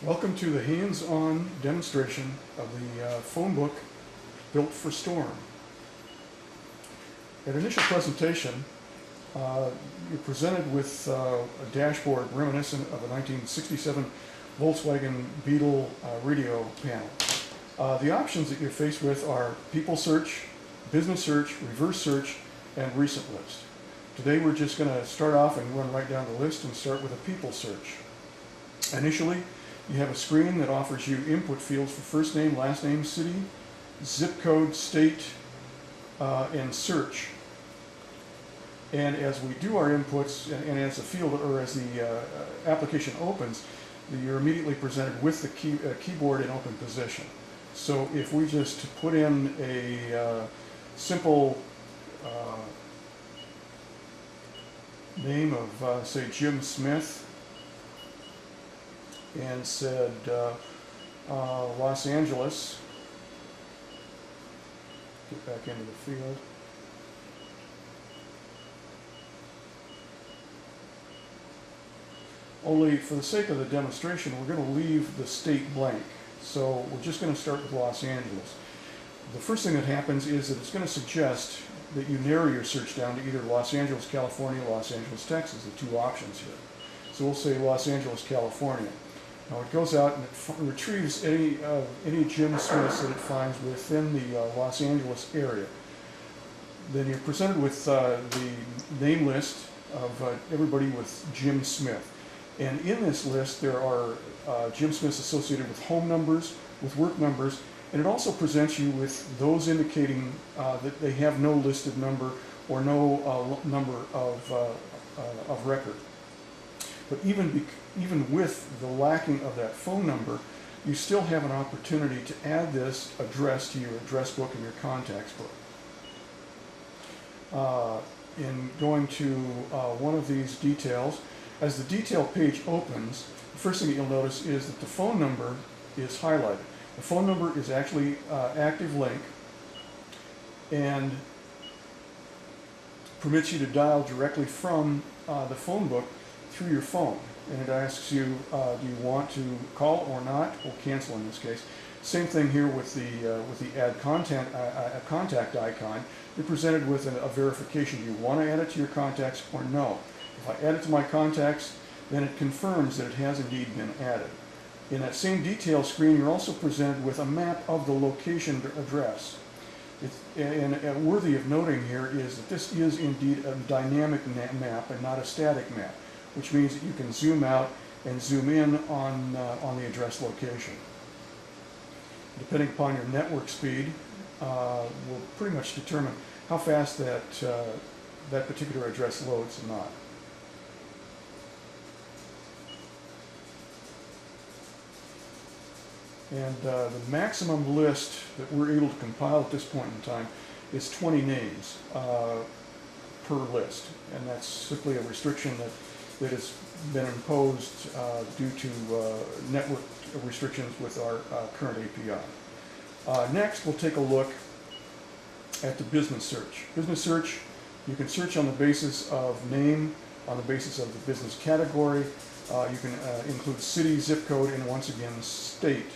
Welcome to the hands-on demonstration of the phone book built for Storm. At initial presentation, you're presented with a dashboard reminiscent of a 1967 Volkswagen Beetle radio panel. The options that you're faced with are people search, business search, reverse search, and recent list. Today we're just going to start off and run right down the list and start with a people search. Initially, you have a screen that offers you input fields for first name, last name, city, zip code, state, and search. And as we do our inputs, and as the field or as the application opens, you're immediately presented with the keyboard in open position. So if we just put in a simple name of, say, Jim Smith, and said Los Angeles, get back into the field. Only for the sake of the demonstration, we're going to leave the state blank. So we're just going to start with Los Angeles. The first thing that happens is that it's going to suggest that you narrow your search down to either Los Angeles, California, Los Angeles, Texas, the two options here. So we'll say Los Angeles, California. Now it goes out and it retrieves any Jim Smiths that it finds within the Los Angeles area. Then you're presented with the name list of everybody with Jim Smith. And in this list there are Jim Smiths associated with home numbers, with work numbers, and it also presents you with those indicating that they have no listed number or no number of record. But even with the lacking of that phone number, you still have an opportunity to add this address to your address book and your contacts book. In going to one of these details, as the detail page opens, the first thing that you'll notice is that the phone number is highlighted. The phone number is actually active link and permits you to dial directly from the phone book through your phone, and it asks you, do you want to call or not, or cancel in this case. Same thing here with the add contact icon. You're presented with a verification. Do you want to add it to your contacts or no? If I add it to my contacts, then it confirms that it has indeed been added. In that same detail screen, you're also presented with a map of the location address. And worthy of noting here is that this is indeed a dynamic map and not a static map, which means that you can zoom out and zoom in on the address location. Depending upon your network speed, will pretty much determine how fast that particular address loads or not. And the maximum list that we're able to compile at this point in time is 20 names per list, and that's simply a restriction that has been imposed due to network restrictions with our current API. Next, we'll take a look at the business search. Business search, you can search on the basis of name, on the basis of the business category. You can include city, zip code, and once again, state.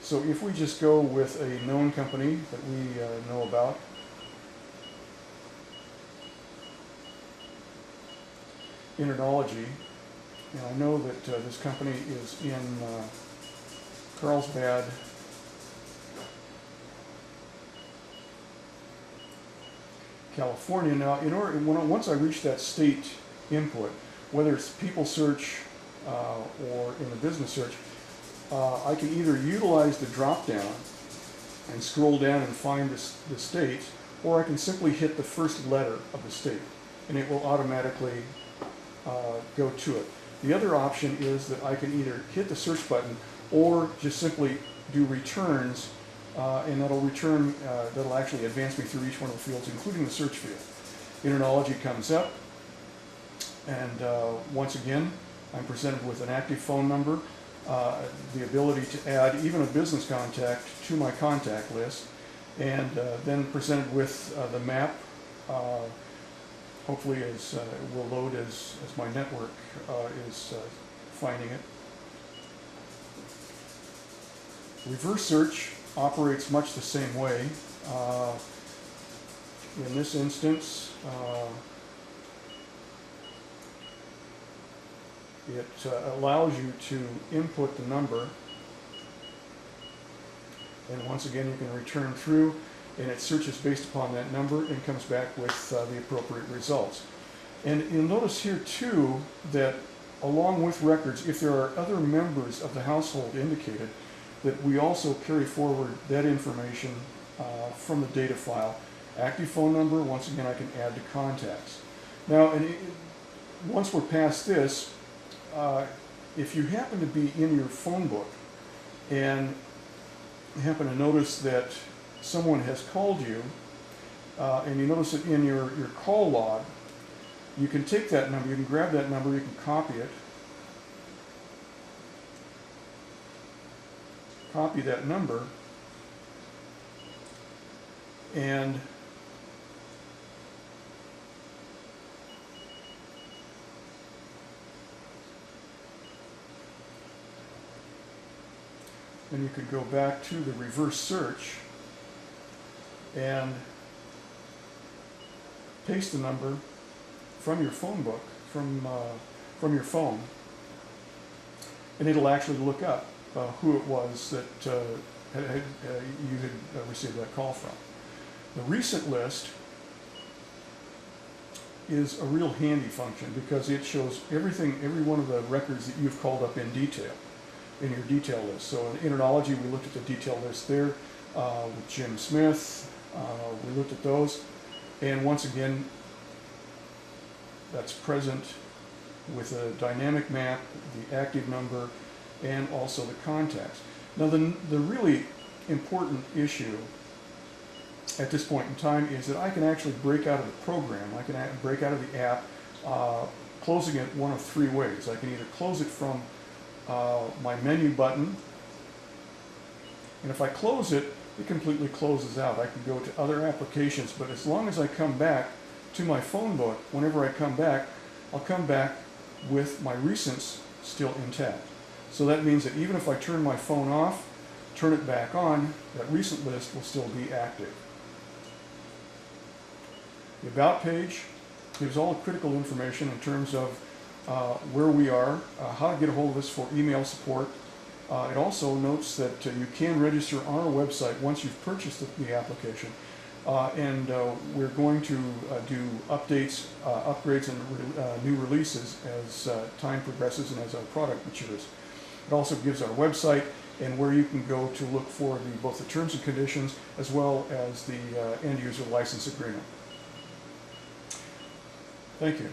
So if we just go with a known company that we know about, Internology, and I know that this company is in Carlsbad, California. Now, once I reach that state input, whether it's people search or in the business search, I can either utilize the drop down and scroll down and find the state, or I can simply hit the first letter of the state and it will automatically go to it. The other option is that I can either hit the search button or just simply do returns, and that'll actually advance me through each one of the fields, including the search field. Internology comes up, and once again I'm presented with an active phone number, the ability to add even a business contact to my contact list, and then presented with the map hopefully as will load as my network is finding it. Reverse search operates much the same way. In this instance, it allows you to input the number, and once again you can return through, and it searches based upon that number and comes back with the appropriate results. And you'll notice here too that along with records, if there are other members of the household indicated, that we also carry forward that information from the data file. Active phone number, once again, I can add to contacts. Now, once we're past this, if you happen to be in your phone book and happen to notice that someone has called you, and you notice it in your call log, you can take that number, you can grab that number, you can copy it, copy that number, and then you could go back to the reverse search and paste the number from your phone book, from your phone, and it'll actually look up who it was that you had received that call from. The recent list is a real handy function because it shows everything, every one of the records that you've called up in detail, in your detail list. So in Internology, we looked at the detail list there with Jim Smith. We looked at those, and once again, that's present with a dynamic map, the active number, and also the contacts. Now the really important issue at this point in time is that I can actually break out of the program, I can break out of the app, closing it one of three ways. I can either close it from my menu button, and if I close it, it completely closes out. I can go to other applications, but as long as I come back to my phone book, whenever I come back, I'll come back with my recents still intact. So that means that even if I turn my phone off, turn it back on, that recent list will still be active. The About page gives all the critical information in terms of where we are, how to get a hold of us for email support. It also notes that you can register on our website once you've purchased the application. And we're going to do updates, upgrades, and new releases as time progresses and as our product matures. It also gives our website and where you can go to look for both the terms and conditions as well as the end user license agreement. Thank you.